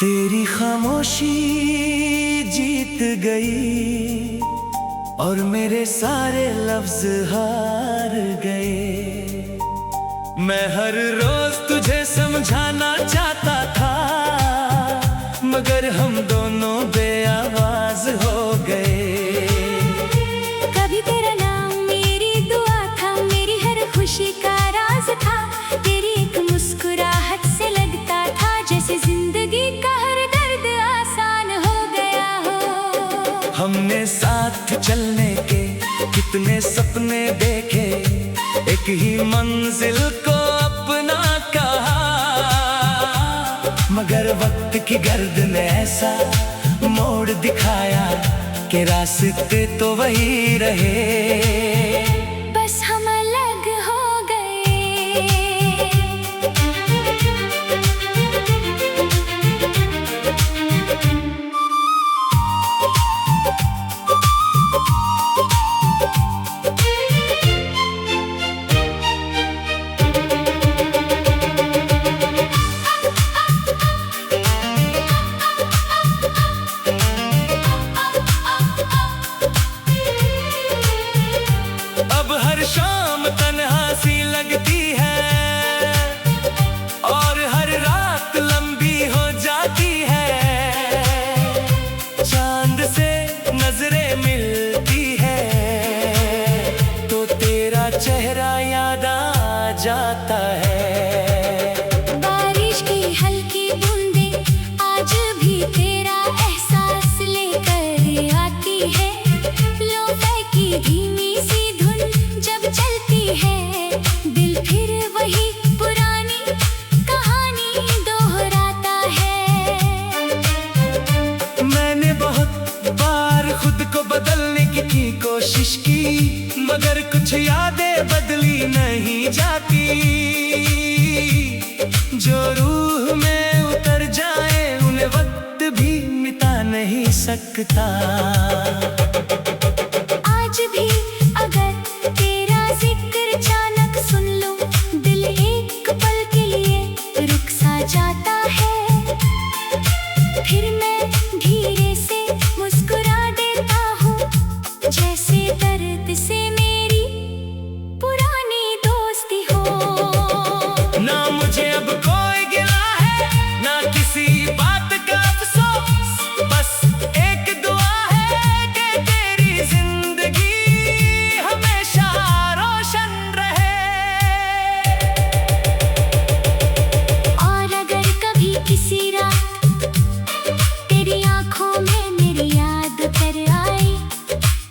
तेरी खामोशी जीत गई और मेरे सारे लफ्ज हार गए। मैं हर रोज तुझे समझाना चाहता था, मगर हम दोनों बेआवाज हो गए। कभी तेरा नाम मेरी दुआ था, मेरी हर खुशी का राज था। तेरी एक मुस्कुराहट से लगता था जैसे जिंदगी का हर दर्द आसान हो गया हो। हमने साथ चलने के कितने सपने देखे, एक ही मंजिल को अपना कहा, मगर वक्त की गर्द ने ऐसा मोड़ दिखाया कि रास्ते तो वही रहे। बस हम अलग हो गए। अब हर शाम तन्हा सी लगती है और हर रात लंबी हो जाती है। चांद से नजरें मिलती है तो तेरा चेहरा याद आ जाता है। बारिश की हल्की बूंदें आज भी तेरा एहसास लेकर आती है। लोफे की धीमी सी धुन जब चलती है, दिल फिर वही पुरानी कहानी दोहराता है। मैंने बहुत बार खुद को बदलने की कोशिश की, मगर कुछ यादें बदली नहीं जाती। जो रूह में उतर जाए उन्हें वक्त भी मिटा नहीं सकता। आज भी अगर तेरा जिक्र अचानक सुन लूं, दिल एक पल के लिए रुक सा जाता है। फिर मैं धीरे से मुस्कुरा देता हूँ, जैसे दर्द से मेरी पुरानी दोस्ती हो। ना मुझे अब कोई गिला है, ना किसी बात का अफसोस, बस एक दुआ है कि तेरी जिंदगी हमेशा रोशन रहे। और अगर कभी किसी रात तेरी आंखों में मेरी याद कर आए,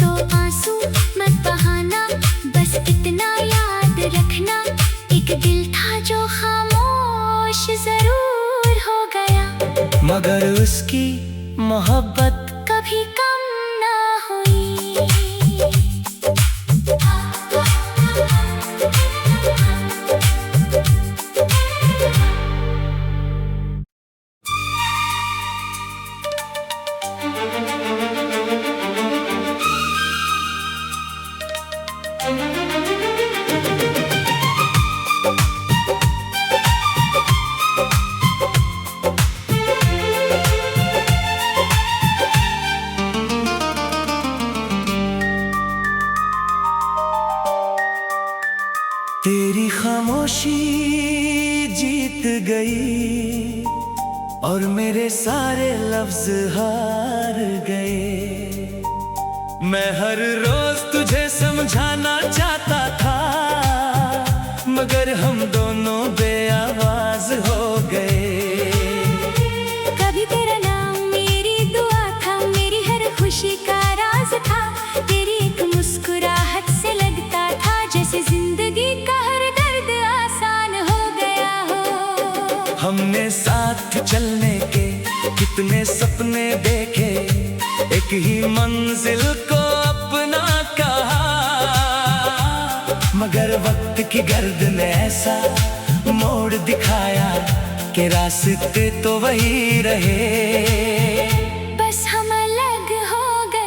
तो आंसू मत बहाना, बस इतना याद रखना, एक दिल था जो खामोश जरूर हो गया, मगर उसकी मोहब्बत कभी कम ना हुई। तेरी खामोशी जीत गई और मेरे सारे लफ्ज हार गए। मैं हर रोज तुझे समझाना चाहता था, मगर हम दोनों बेआवाज हो गए। कभी तेरा नाम मेरी दुआ था, मेरी हर खुशी का राज था। तेरी एक मुस्कुराहट से लगता था जैसे जिंदगी का हर दर्द आसान हो गया हो। हमने साथ चलने के कितने सपने देखे, एक ही मंजिल को अपना कहा, मगर वक्त की गर्द ने ऐसा मोड़ दिखाया कि रास्ते तो वही रहे। बस हम अलग हो गए।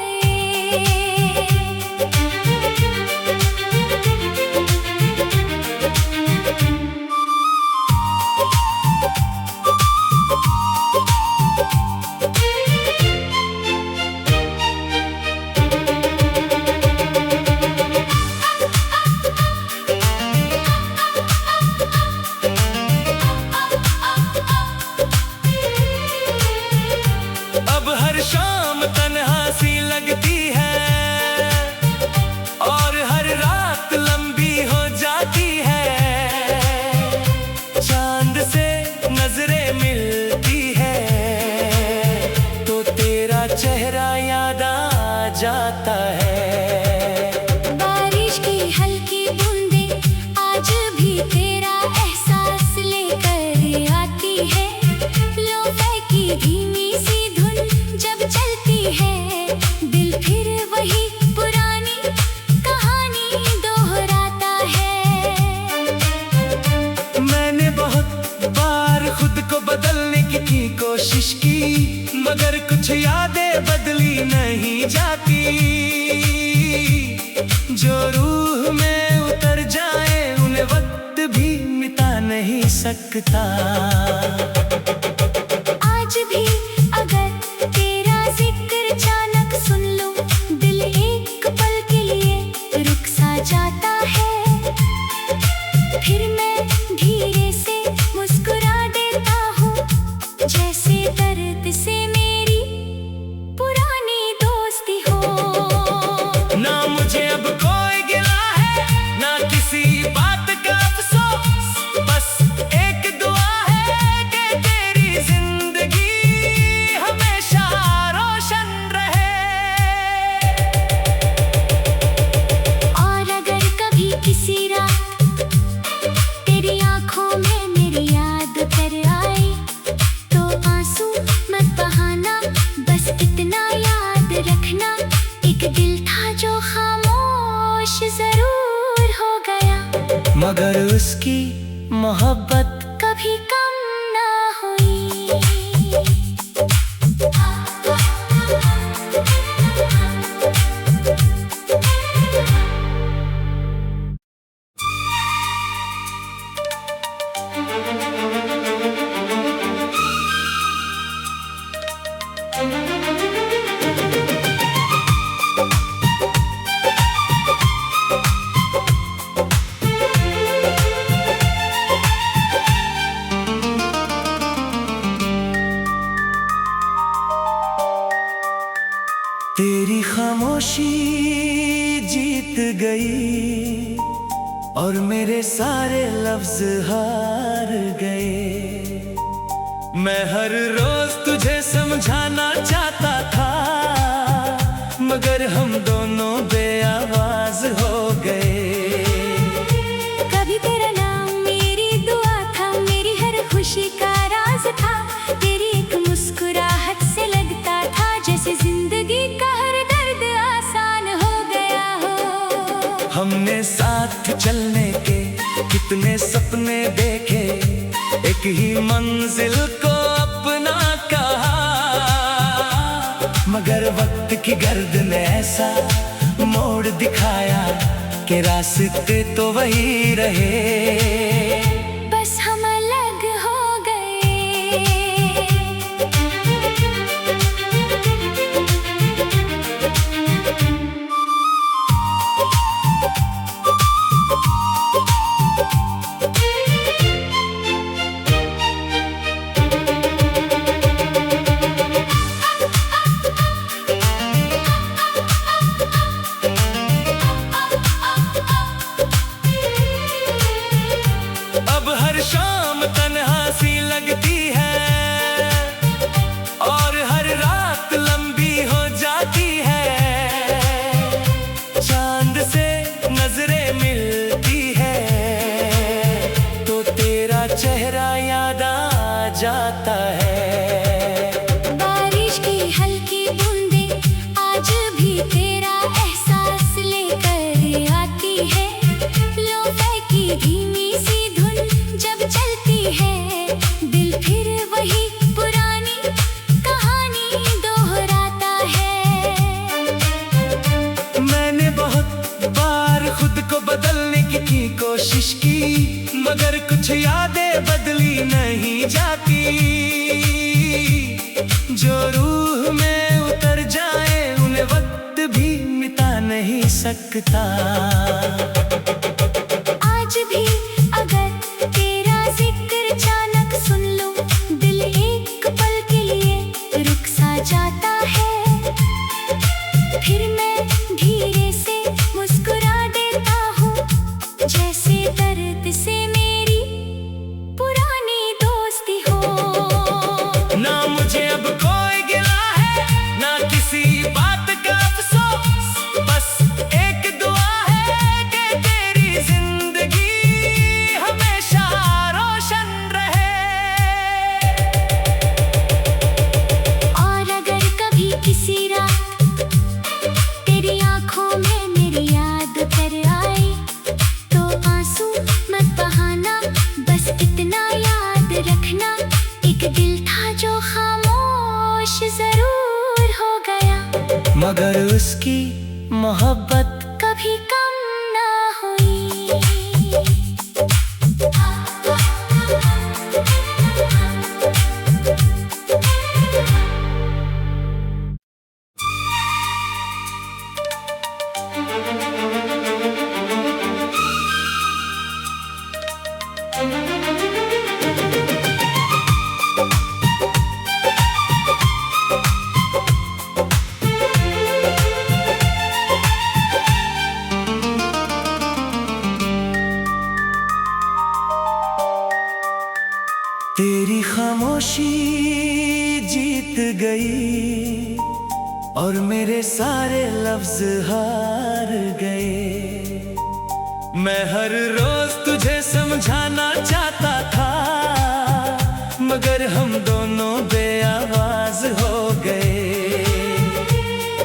अब हर शाम तन्हा सी लगती है और हर रात लंबी हो जाती है। चांद से नजरें मिलती है तो तेरा चेहरा याद आ जाता है। बारिश की हल्की बूंदें आज भी तेरा एहसास लेकर आती है। लोफे की धीमी सी धुन जब चलती है, दिल फिर वही पुरानी कहानी दोहराता है। मैंने बहुत बार खुद को बदलने की कोशिश की, मगर कुछ यादें बदली नहीं जाती। जो रूह में उतर जाए उन्हें वक्त भी मिटा नहीं सकता। आज भी अगर तेरा जिक्र अचानक सुन लूं, दिल एक पल के लिए रुक सा जाता है। फिर मैं धीरे से मुस्कुरा देता हूँ, जैसे दर्द से मेरी पुरानी दोस्ती हो। ना मुझे अब कोई गिला है, ना किसी बात का अफसोस, बस एक दुआ है कि तेरी जिंदगी हमेशा रोशन रहे। और अगर कभी किसी रात तेरी आंखों में मेरी याद कर आए, तो आंसू मत बहाना, बस इतना याद रखना, एक दिल था जो खामोश जरूर हो गया, मगर उसकी मोहब्बत कभी कम ना हुई। तेरी खामोशी जीत गई और मेरे सारे लफ्ज हार गए। मैं हर रोज तुझे समझाना चाहता था, मगर हम दोनों बेआवाज हो गए। कभी तेरा नाम मेरी दुआ था, मेरी हर खुशी का राज था। तेरी एक मुस्कुराहट से लगता था जैसे जिंदगी का हर दर्द आसान हो गया हो। हमने साथ चलने के कितने सपने देखे, एक ही मंजिल को अपना कहा, मगर वक्त की गर्द ने ऐसा मोड़ दिखाया कि रास्ते तो वही रहे। बस हम अलग हो गए। की कोशिश की, मगर कुछ यादें बदली नहीं जाती। जो रूह में उतर जाए उन्हें वक्त भी मिटा नहीं सकता। आज भी अगर तेरा जिक्र अचानक सुन लूं, दिल एक पल के लिए रुक सा जाता है। फिर मैं धीरे से मुस्कुरा देता हूँ, जैसे दर्द से मेरी पुरानी दोस्ती हो। ना मुझे अब कोई गिला है, ना किसी बात का अफसोस, बस एक दुआ है कि तेरी जिंदगी हमेशा रोशन रहे। और अगर कभी किसी रात तेरी आंखों में मेरी याद कर आए, तो आंसू मत बहाना, बस इतना याद रखना, एक दिल था जो खामोश जरूर हो गया, मगर उसकी मोहब्बत कभी कम ना हुई। तेरी खामोशी जीत गई और मेरे सारे लफ्ज हार गए। मैं हर रोज तुझे समझाना चाहता था, मगर हम दोनों बेआवाज हो गए।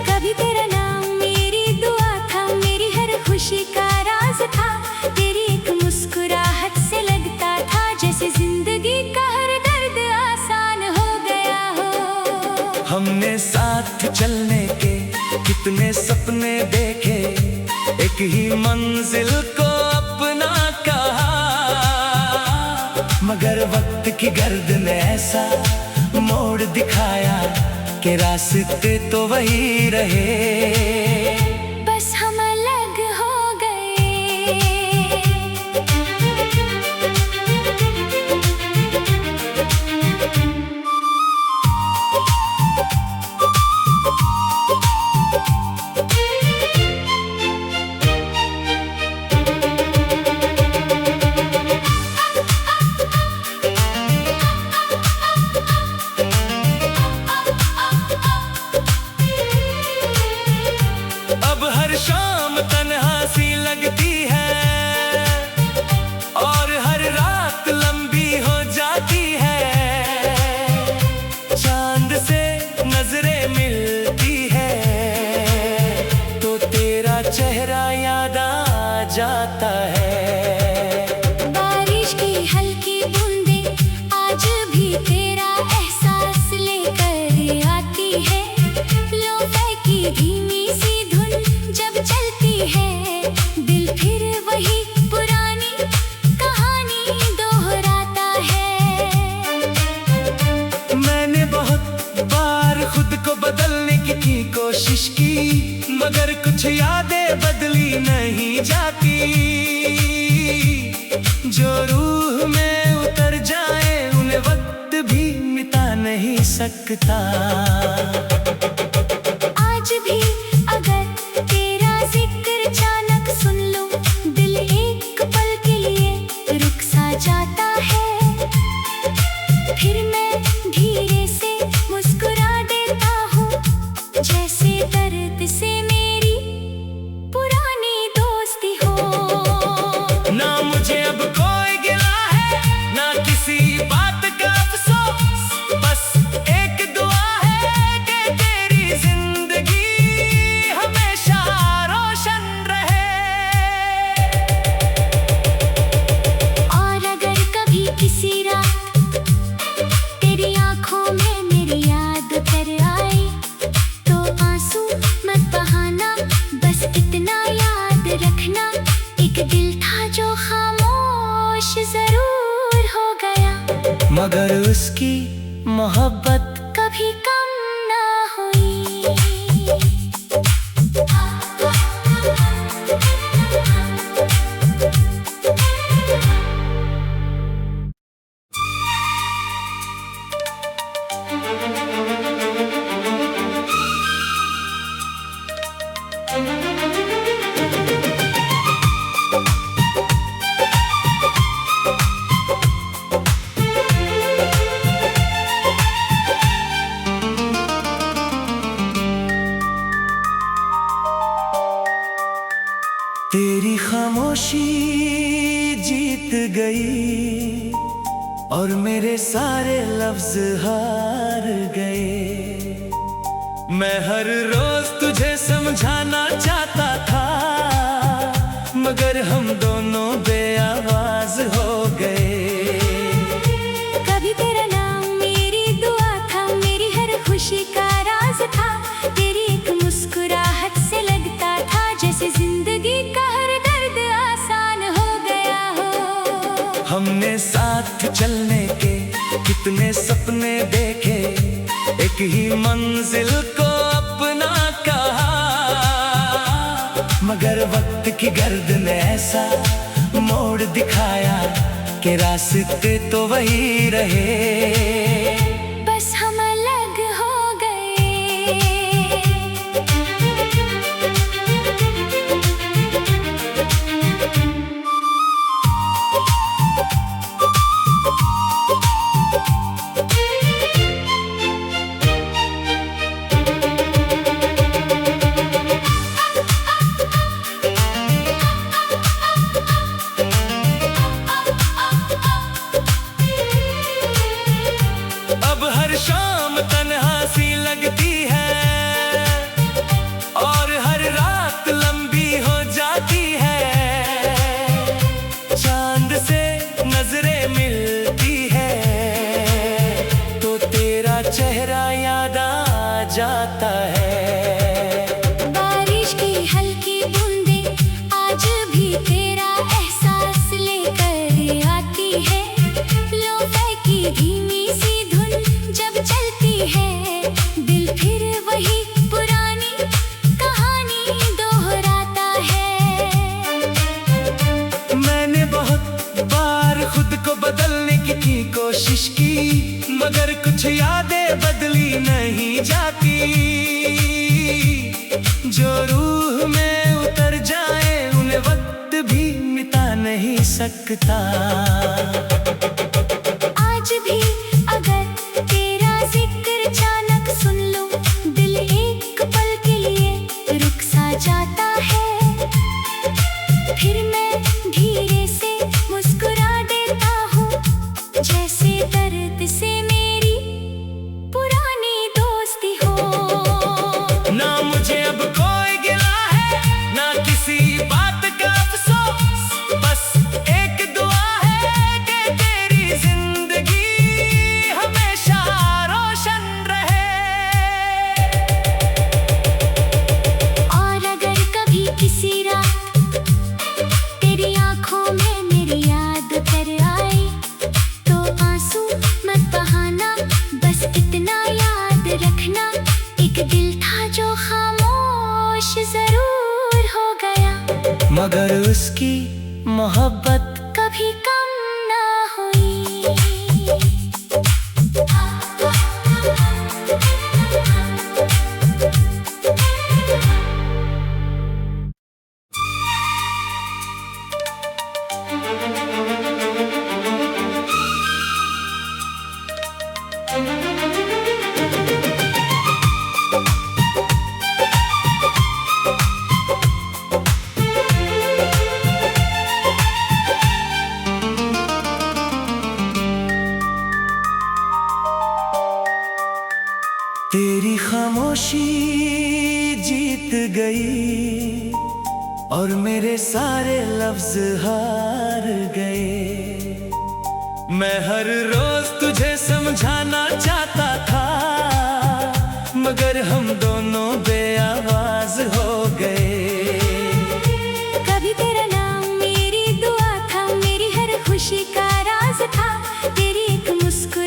कभी तेरा नाम मेरी दुआ था, मेरी हर खुशी का राज था, तेरी एक मुस्कुराहट से लगता था जैसे जिंदगी का हर दर्द आसान हो गया हो। हमने साथ चलने के कितने सपने देखे, एक ही मंजिल को अपना कहा, मगर वक्त की गर्द ने ऐसा मोड़ दिखाया कि रास्ते तो वही रहे। बस हम अलग हो गए। अब हर शाम तन्हा सी लगती है और हर रात लंबी हो जाती है। चांद से नजरें मिलती है तो तेरा चेहरा याद आ जाता है। बारिश की हल्की बूंदें आज भी तेरा एहसास लेकर आती है। लोफे की धीमी सी धुन जब चलती है, दिल फिर वही पुरानी कहानी दोहराता है। मैंने बहुत बार खुद को बदलने की कोशिश की, मगर कुछ यादें बदली नहीं जाती। जो रूह में उतर जाए उन्हें वक्त भी मिटा नहीं सकता। आज भी अगर तेरा जिक्र अचानक सुन लूं, दिल एक पल के लिए रुक सा जाता है। फिर मैं धीरे से मुस्कुरा देता हूँ, जैसे दर्द से मेरी पुरानी दोस्ती हो। ना मुझे अब कोई गिला है, ना किसी बात का अफसोस, बस एक दुआ है कि मगर उसकी मोहब्बत कभी कम ना हुई। तेरी खामोशी जीत गई और मेरे सारे लफ्ज हार गए। मैं हर रोज तुझे समझाना चाहता था, मगर हम दोनों बेआवाज हो गए। कभी तेरा नाम मेरी दुआ था, मेरी हर खुशी का राज था। तेरी एक मुस्कुराहट से लगता था जैसे जिंदगी का हर दर्द आसान हो गया हो। हमने साथ चलने के कितने सपने देखे, एक ही मंजिल को अपना कहा, मगर वक्त की गर्द ने ऐसा मोड़ दिखाया कि रास्ते तो वही रहे। बस हम अलग हो गए। अब हर शाम तन्हा सी लगती है और हर रात लंबी हो जाती है। चांद से नजरें मिलती है तो तेरा चेहरा याद आ जाता है। बारिश की हल्की बूंदें आज भी तेरा एहसास लेकर आती है। लोफे की धीमी सी धुन जब चलती है, दिल फिर वही पुरानी कहानी दोहराता है। मैंने बहुत बार खुद को बदलने की कोशिश की, मगर कुछ यादें बदली नहीं जाती। जो रूह में उतर जाए उन्हें वक्त भी मिटा नहीं सकता। आज भी अगर तेरा जिक्र अचानक सुन लूं, दिल एक पल के लिए रुक सा जाता है। फिर मैं धीरे से मुस्कुरा देता हूँ, जैसे दर्द से मेरी पुरानी दोस्ती हो। ना मुझे अब कोई गिला है, ना किसी बात का अफसोस, बस एक दुआ है कि तेरी जिंदगी हमेशा रोशन रहे। और अगर कभी किसी रात तेरी आंखों में मेरी याद कर आए, तो आंसू मत बहाना, बस इतना याद रखना, एक दिल था जो खामोश जरूर हो गया, मगर उसकी मोहब्बत कभी कम ना हुई। तेरी खामोशी जीत गई और मेरे सारे लफ्ज हार गए। मैं हर रोज तुझे समझाना चाहता था, मगर हम दोनों बेआवाज हो गए। कभी तेरा नाम मेरी दुआ था, मेरी हर खुशी का राज था। तेरी एक मुस्कुराहट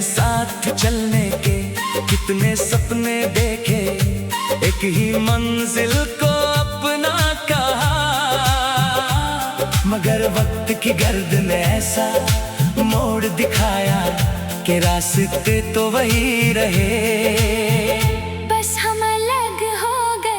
साथ चलने के कितने सपने देखे, एक ही मंजिल को अपना कहा, मगर वक्त की गर्द ने ऐसा मोड़ दिखाया कि रास्ते तो वही रहे। बस हम अलग हो गए।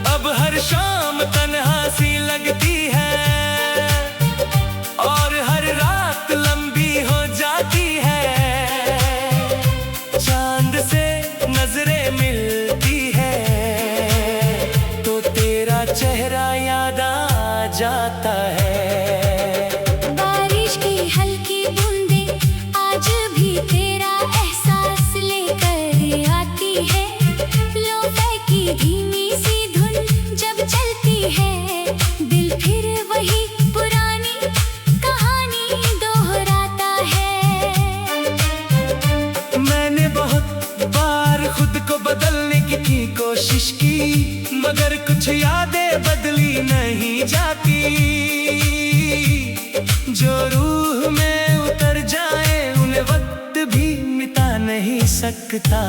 अब हर शाम तन्हा सी लगती है और हर रात लंबी हो जाती है, चांद से नजरें मिलती है तो तेरा चेहरा याद आ जाता है। बारिश की हल्की बूंदें आज भी तेरा एहसास लेकर आती है, लोफे की धीमी सी धुन जब चलती है, दिल फिर वही पुरानी कहानी दोहराता है। मैंने बहुत बार खुद को बदलने की कोशिश की, मगर कुछ यादें बदली नहीं जाती, जो रूह में उतर जाए उन्हें वक्त भी मिटा नहीं सकता।